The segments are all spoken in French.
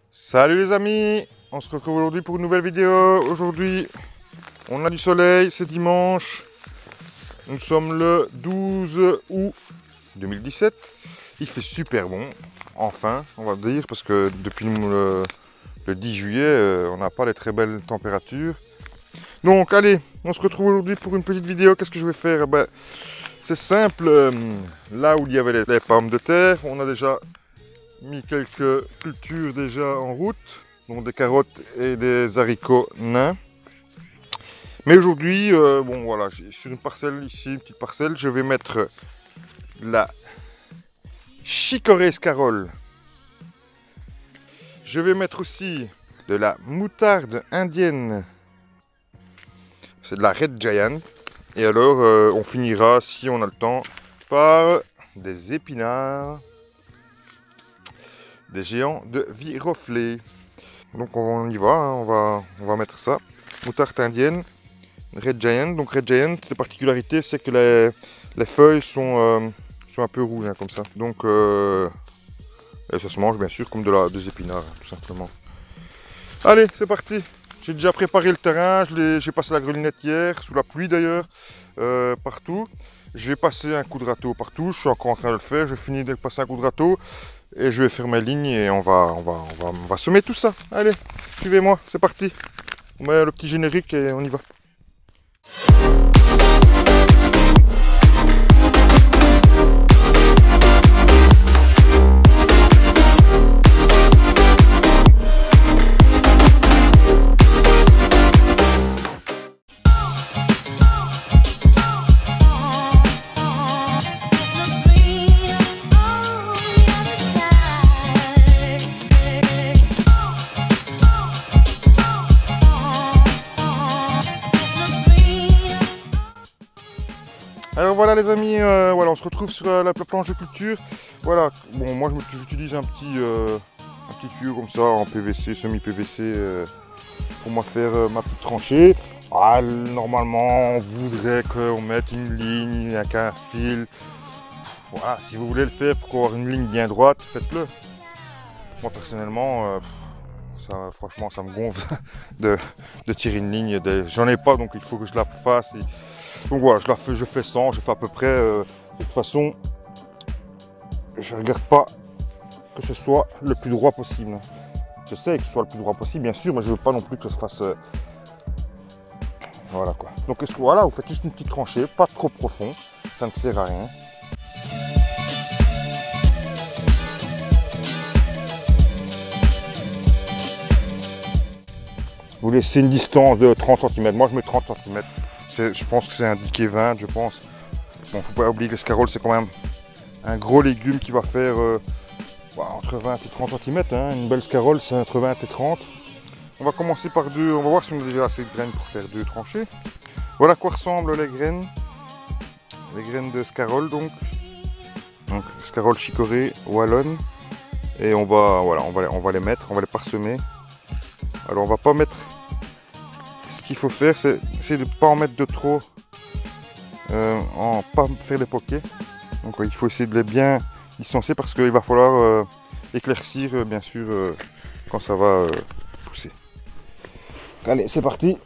Salut les amis, on se retrouve aujourd'hui pour une nouvelle vidéo. Aujourd'hui, on a du soleil, c'est dimanche. Nous sommes le 12 août 2017. Il fait super bon, enfin, on va dire, parce que depuis le 10 juillet, on n'a pas les très belles températures. Donc, allez, on se retrouve aujourd'hui pour une petite vidéo. Qu'est-ce que je vais faire? C'est simple, là où il y avait les pommes de terre, on a déjà mis quelques cultures déjà en route, donc des carottes et des haricots nains. Mais aujourd'hui, bon voilà, sur une parcelle ici, une petite parcelle, je vais mettre la chicorée scarole. Je vais mettre aussi de la moutarde indienne. C'est de la Red Giant. Et alors, on finira, si on a le temps, par des épinards. Des géants de viroflée. Donc on y va, hein, on va mettre ça. Moutarde indienne, Red Giant. Donc Red Giant, la particularité c'est que les feuilles sont un peu rouges, hein, comme ça. Donc et ça se mange bien sûr comme des épinards, hein, tout simplement. Allez, c'est parti. J'ai déjà préparé le terrain, j'ai passé la grelinette hier, sous la pluie d'ailleurs, partout. J'ai passé un coup de râteau partout, je suis encore en train de le faire, je finis de passer un coup de râteau. Et je vais faire ma ligne et on va semer tout ça. Allez, suivez-moi, c'est parti. On met le petit générique et on y va. Alors voilà les amis, voilà, on se retrouve sur la planche de culture. Voilà, bon moi j'utilise un petit tuyau comme ça en PVC, semi-PVC pour moi faire ma petite tranchée. Ah, normalement on voudrait qu'on mette une ligne avec un fil. Voilà, si vous voulez le faire pour avoir une ligne bien droite, faites-le. Moi personnellement, franchement ça me gonfle de tirer une ligne. J'en ai pas donc il faut que je la fasse. Donc voilà, je fais 100, je fais à peu près. De toute façon, je ne regarde pas que ce soit le plus droit possible. Je sais que ce soit le plus droit possible, bien sûr, mais je ne veux pas non plus que ça fasse. Voilà quoi. Donc voilà, vous faites juste une petite tranchée, pas trop profond, ça ne sert à rien. Vous laissez une distance de 30 cm. Moi, je mets 30 cm. Je pense que c'est indiqué 20, je pense. Bon, faut pas oublier que l'escarole, c'est quand même un gros légume qui va faire entre 20 et 30 cm. Hein. Une belle scarole, c'est entre 20 et 30. On va commencer par deux. On va voir si on a déjà assez de graines pour faire deux tranchées. Voilà à quoi ressemblent les graines. Les graines de scarole, donc scarole chicorée wallonne. Et on va les mettre, on va les parsemer. Alors, on va pas mettre. Ce qu'il faut faire, c'est essayer de ne pas en mettre de trop, pas faire des poquets. Donc il faut essayer de les bien distancer parce qu'il va falloir éclaircir bien sûr quand ça va pousser. Allez, c'est parti.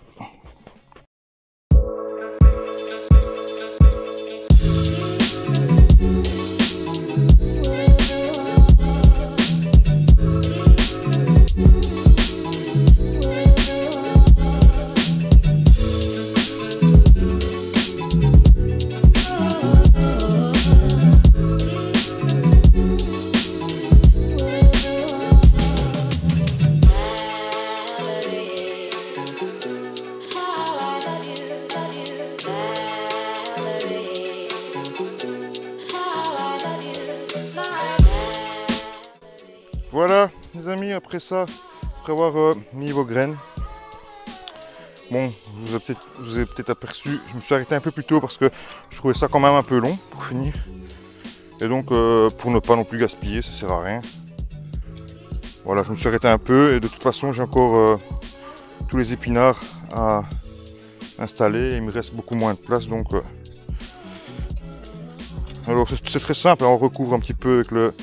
Voilà les amis, après ça, après avoir mis vos graines, bon, vous avez peut-être aperçu, je me suis arrêté un peu plus tôt parce que je trouvais ça quand même un peu long pour finir. Et donc pour ne pas non plus gaspiller, ça sert à rien. Voilà, je me suis arrêté un peu et de toute façon j'ai encore tous les épinards à installer. Il me reste beaucoup moins de place donc alors c'est très simple, on recouvre un petit peu avec le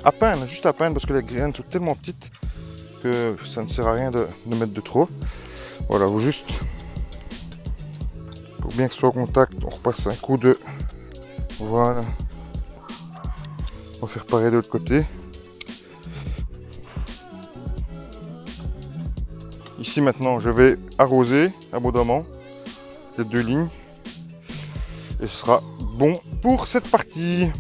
à peine, juste à peine parce que les graines sont tellement petites que ça ne sert à rien de mettre de trop. Voilà, vous juste, pour bien que ce soit au contact, on repasse un coup de... Voilà. On va faire pareil de l'autre côté. Ici maintenant, je vais arroser abondamment les deux lignes. Et ce sera bon pour cette partie.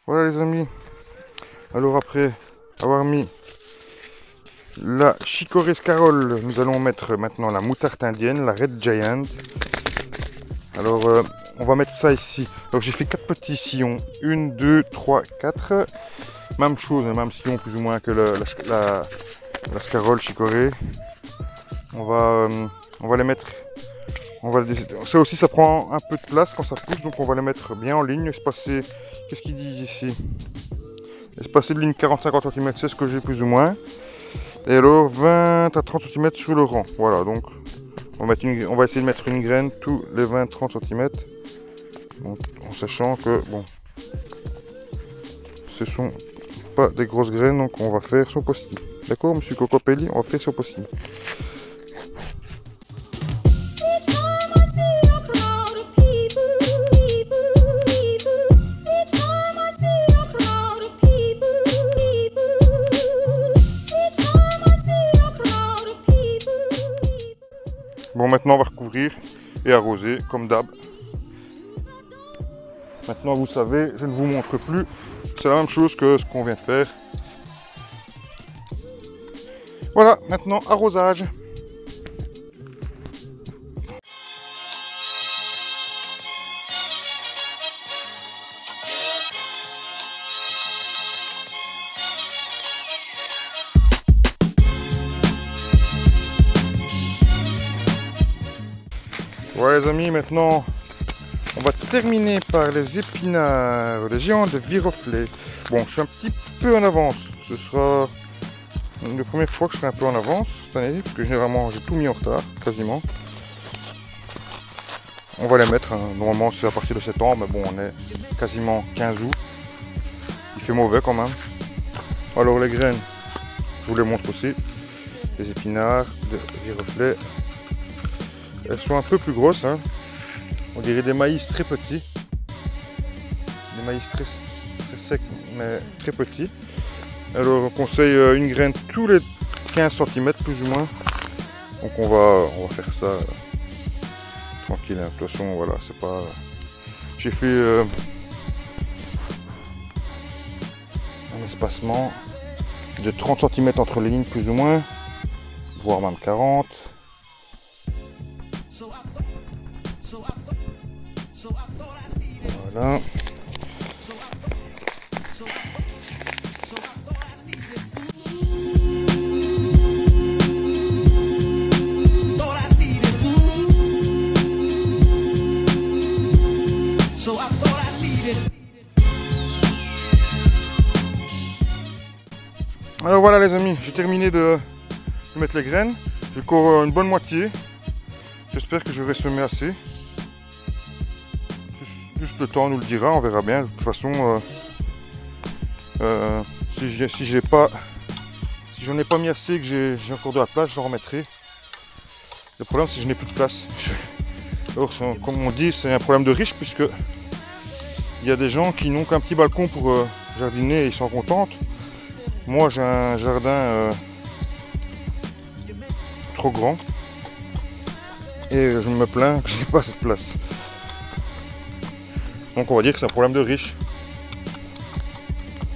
Voilà les amis, alors après avoir mis la chicorée scarole, nous allons mettre maintenant la moutarde indienne, la Red Giant. Alors on va mettre ça ici. Donc j'ai fait 4 petits sillons, 1, 2, 3, 4. Même chose, même sillon plus ou moins que la scarole chicorée. On va les mettre, ça aussi ça prend un peu de place quand ça pousse, donc on va les mettre bien en ligne, espacés. Qu'est-ce qu'ils disent ici? Espacé de ligne 40-50 cm, c'est ce que j'ai plus ou moins. Et alors 20 à 30 cm sur le rang. Voilà, donc on va essayer de mettre une graine tous les 20-30 cm. Donc, en sachant que bon, ce sont pas des grosses graines, donc on va faire son possible. D'accord, monsieur Cocopelli, on va faire son possible. Bon, maintenant on va recouvrir et arroser comme d'hab. Maintenant vous savez, je ne vous montre plus, c'est la même chose que ce qu'on vient de faire. Voilà, maintenant arrosage. Voilà les amis, maintenant on va terminer par les épinards, les géants de Viroflay. Bon, je suis un petit peu en avance, ce sera la première fois que je serai un peu en avance cette année, parce que généralement j'ai tout mis en retard, quasiment. On va les mettre, hein. Normalement c'est à partir de septembre, mais bon on est quasiment 15 août. Il fait mauvais quand même. Alors les graines, je vous les montre aussi. Les épinards de Viroflay. Elles sont un peu plus grosses, hein. On dirait des maïs très petits. Des maïs très secs, mais très petits. Alors on conseille une graine tous les 15 cm plus ou moins. Donc on va faire ça tranquille, hein. De toute façon voilà, c'est pas... J'ai fait un espacement de 30 cm entre les lignes plus ou moins, voire même 40. Voilà. Alors voilà les amis, j'ai terminé de mettre les graines. J'ai encore une bonne moitié. J'espère que j'aurai semé assez. Juste le temps nous le dira, on verra bien. De toute façon, si j'en ai pas mis assez et que j'ai encore de la place, j'en remettrai. Le problème c'est que je n'ai plus de place. Alors, comme on dit, c'est un problème de riche, puisque il y a des gens qui n'ont qu'un petit balcon pour jardiner et ils sont contents. Moi j'ai un jardin trop grand et je me plains que je n'ai pas cette place. Donc on va dire que c'est un problème de riche.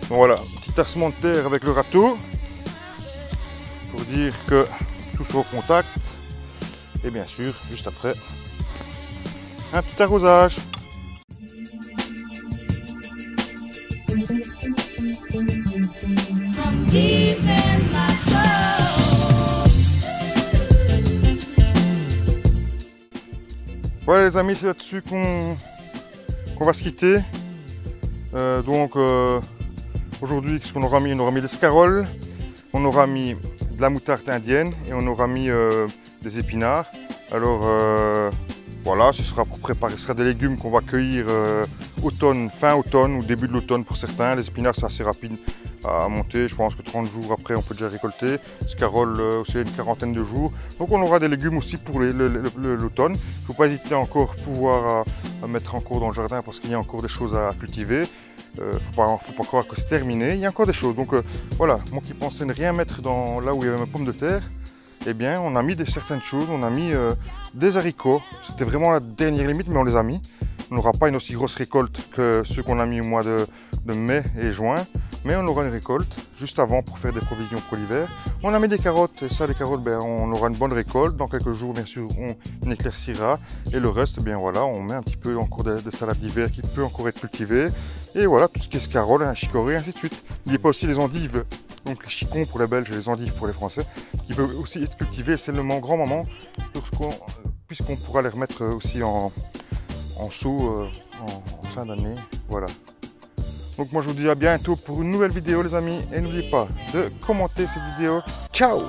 Donc voilà, petit tassement de terre avec le râteau pour dire que tout soit au contact. Et bien sûr, juste après, un petit arrosage. Voilà les amis, c'est là-dessus qu'on va se quitter. Aujourd'hui, qu'est-ce qu'on aura mis? On aura mis des scaroles, on aura mis de la moutarde indienne et on aura mis des épinards. Alors voilà, ce sera pour préparer, ce sera des légumes qu'on va cueillir automne, fin automne ou début de l'automne pour certains. Les épinards c'est assez rapide à monter, je pense que 30 jours après on peut déjà récolter. Scarole aussi une quarantaine de jours. Donc on aura des légumes aussi pour l'automne. Il ne faut pas hésiter encore pouvoir à mettre encore dans le jardin parce qu'il y a encore des choses à cultiver. Faut pas croire que c'est terminé, il y a encore des choses. Donc voilà, moi qui pensais ne rien mettre dans là où il y avait ma pomme de terre, eh bien on a mis certaines choses, on a mis des haricots. C'était vraiment la dernière limite, mais on les a mis. On n'aura pas une aussi grosse récolte que ceux qu'on a mis au mois de mai et juin, mais on aura une récolte juste avant pour faire des provisions pour l'hiver. On a mis des carottes, et ça les carottes, ben, on aura une bonne récolte. Dans quelques jours, bien sûr, on éclaircira. Et le reste, bien voilà, on met un petit peu encore de salade d'hiver qui peut encore être cultivée. Et voilà, tout ce qui est scarole, un chicorée, ainsi de suite. N'oubliez pas aussi les endives, donc les chicons pour les Belges et les endives pour les Français, qui peuvent aussi être cultivées seulement grand-maman, puisqu'on pourra les remettre aussi en seau en fin d'année. Voilà. Donc moi je vous dis à bientôt pour une nouvelle vidéo les amis, et n'oubliez pas de commenter cette vidéo. Ciao!